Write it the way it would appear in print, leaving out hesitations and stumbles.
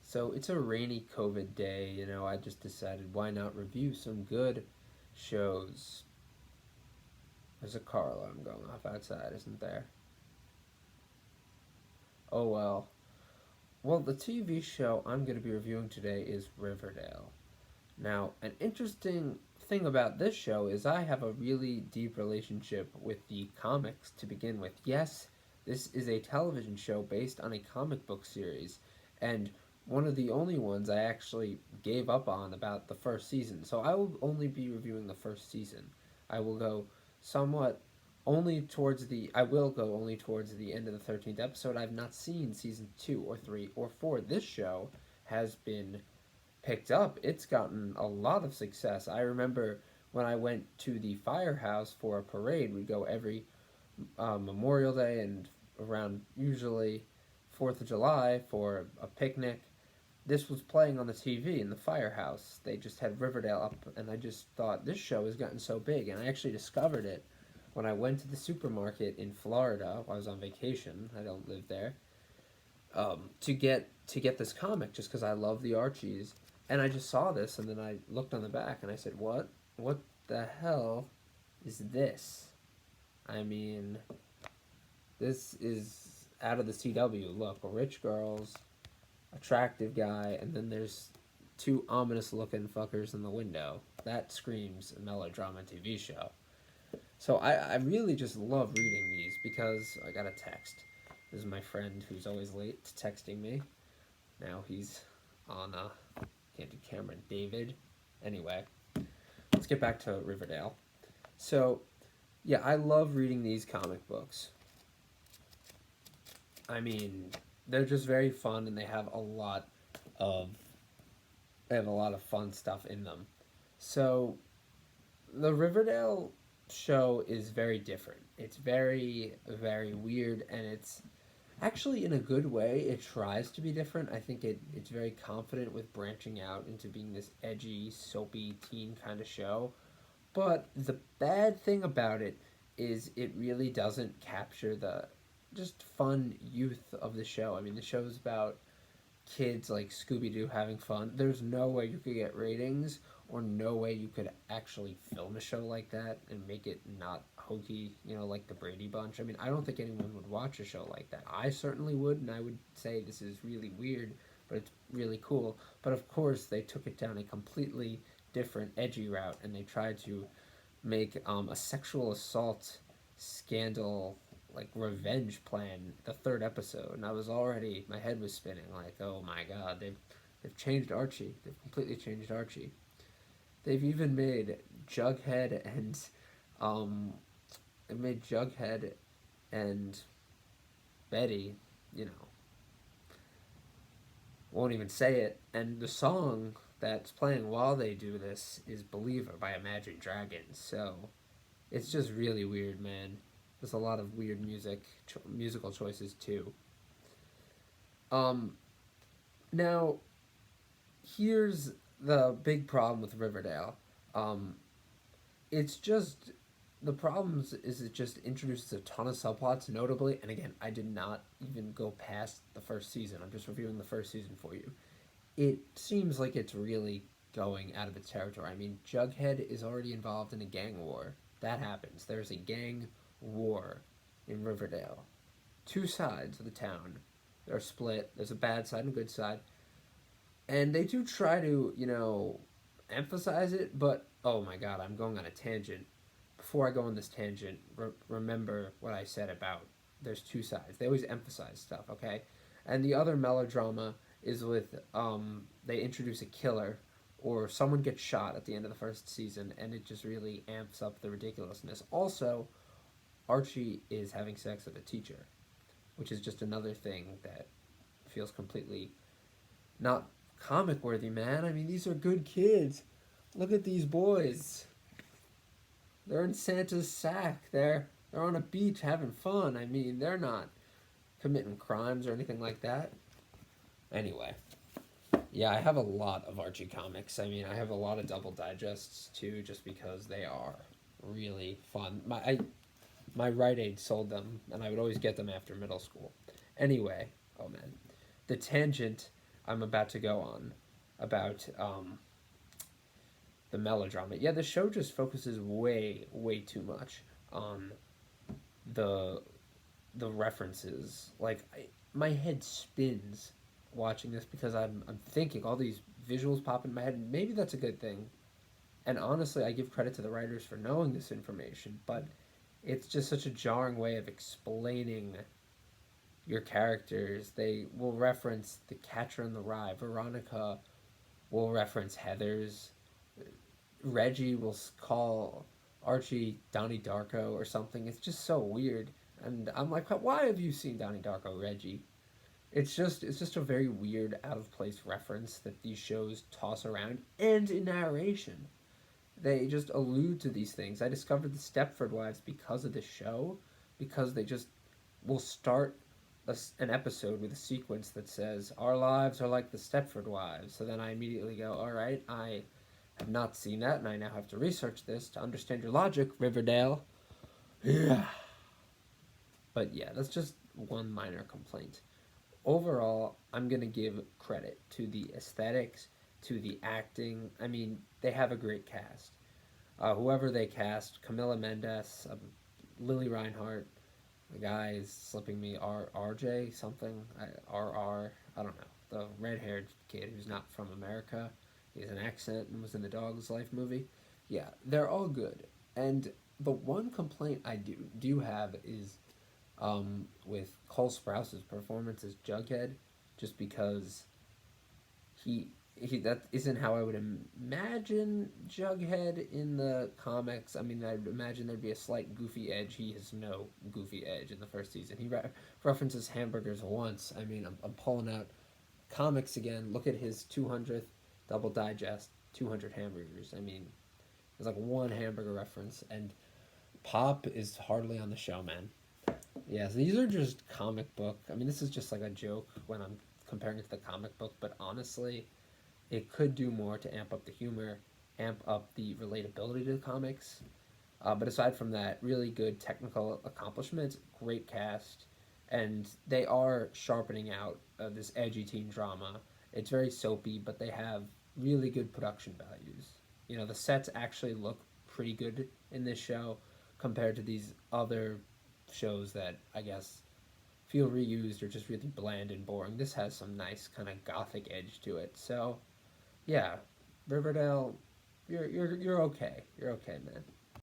So it's a rainy COVID day, I just decided why not review some good shows. There's a car alarm going off outside, isn't there? Oh well. Well, the TV show I'm going to be reviewing today is Riverdale. Now, an interesting thing about this show is I have a really deep relationship with the comics to begin with. Yes, this is a television show based on a comic book series, and one of the only ones I actually gave up on about the first season. So I will only be reviewing the first season. I will go somewhat I will go only towards the end of the 13th episode. I've not seen season 2 or 3 or 4. This show has been picked up. It's gotten a lot of success. I remember when I went to the firehouse for a parade, we'd go every Memorial Day and around usually 4th of July for a picnic. This was playing on the TV in the firehouse. They just had Riverdale up, and I just thought this show has gotten so big. And I actually discovered it when I went to the supermarket in Florida. I was on vacation. I don't live there. To get this comic just because I love the Archies, and I just saw this, and then I looked on the back, and I said, "What? What the hell is this?" I mean, this is out of the CW. Look, rich girls, attractive guy, and then there's two ominous looking fuckers in the window. That screams a melodrama TV show. So I really just love reading these because I got a text. This is my friend who's always late texting me. Now he's on Candid Camera David. Anyway, let's get back to Riverdale. So, yeah, I love reading these comic books. I mean, they're just very fun, and of they have a lot of fun stuff in them. So, the Riverdale show is very different. It's very, very weird, and it's actually in a good way. It tries to be different. I think it's very confident with branching out into being this edgy, soapy teen kind of show. But the bad thing about it is it really doesn't capture the just fun youth of the show. I mean, the show's about kids like Scooby Doo having fun. There's no way you could get ratings, or no way you could actually film a show like that and make it not hokey, like the Brady Bunch. I mean, I don't think anyone would watch a show like that. I certainly would, and I would say this is really weird, but it's really cool. But of course, they took it down a completely different, edgy route, and they tried to make a sexual assault scandal like revenge plan the third episode, and my head was spinning like, oh my god, they've changed Archie. They've completely changed Archie. They've even made Jughead and um they made Jughead and Betty, you know, won't even say it. And the song that's playing while they do this is Believer by Imagine Dragons. So it's just really weird, man. There's a lot of weird musical choices too. Um, Now, here's the big problem with Riverdale. Um, it's just the problems is it just introduces a ton of subplots, notably. And again, I did not even go past the first season. I'm just reviewing the first season for you. It seems like it's really going out of its territory. I mean, Jughead is already involved in a gang war. That happens. There's a gang war in Riverdale. Two sides of the town. They're split. There's a bad side and a good side. And they do try to, emphasize it, but oh my god, I'm going on a tangent. Before I go on this tangent, remember what I said about there's two sides. They always emphasize stuff, okay? And the other melodrama is with they introduce a killer or someone gets shot at the end of the first season, and it just really amps up the ridiculousness. Also, Archie is having sex with a teacher, which is just another thing that feels completely not comic worthy, man. I mean, these are good kids. Look at these boys. They're in Santa's sack. They're on a beach having fun. I mean, they're not committing crimes or anything like that. Anyway, yeah, I have a lot of Archie comics. I mean, I have a lot of double digests too, just because they are really fun. My Rite Aid sold them, and I would always get them after middle school. Anyway, oh man, the tangent. I'm about to go on about the melodrama. Yeah, the show just focuses way too much on the the references. Like my head spins watching this because I'm thinking all these visuals pop in my head. And maybe that's a good thing. And honestly, I give credit to the writers for knowing this information, but it's just such a jarring way of explaining your characters. They will reference the Catcher in the Rye. Veronica will reference Heather's. Reggie will call Archie Donnie Darko or something. It's just so weird. And I'm like, why have you seen Donnie Darko, Reggie? It's just a very weird, out of place reference that these shows toss around, and in narration, they just allude to these things. I discovered the Stepford Wives because of this show, because they just will start an episode with a sequence that says our lives are like the Stepford Wives. So then I immediately go, all right, I have not seen that, and I now have to research this to understand your logic, Riverdale. Yeah. But yeah, that's just one minor complaint. Overall, I'm gonna give credit to the aesthetics, to the acting. I mean, they have a great cast. Whoever they cast, Camila Mendes, Lily Reinhart, the guy is slipping me, RJ something, RR, I don't know. The red haired kid who's not from America. He has an accent and was in the Dog's Life movie. Yeah, they're all good. And the one complaint I do have is with Cole Sprouse's performance as Jughead, just because he that isn't how I would imagine Jughead in the comics. I mean, I'd imagine there'd be a slight goofy edge. He has no goofy edge in the first season. He references hamburgers once. I mean, I'm pulling out comics again. Look at his 200th Double Digest, 200 hamburgers. I mean, there's like one hamburger reference, and Pop is hardly on the show, man. Yeah, so these are just comic book. I mean, this is just like a joke when I'm comparing it to the comic book, but honestly, it could do more to amp up the humor, amp up the relatability to the comics. But aside from that, really good technical accomplishments, great cast, and they are sharpening out this edgy teen drama. It's very soapy, but they have really good production values. You know, the sets actually look pretty good in this show compared to these other shows that I guess feel reused or just really bland and boring. This has some nice kind of gothic edge to it. So yeah, Riverdale, you're okay. You're okay, man.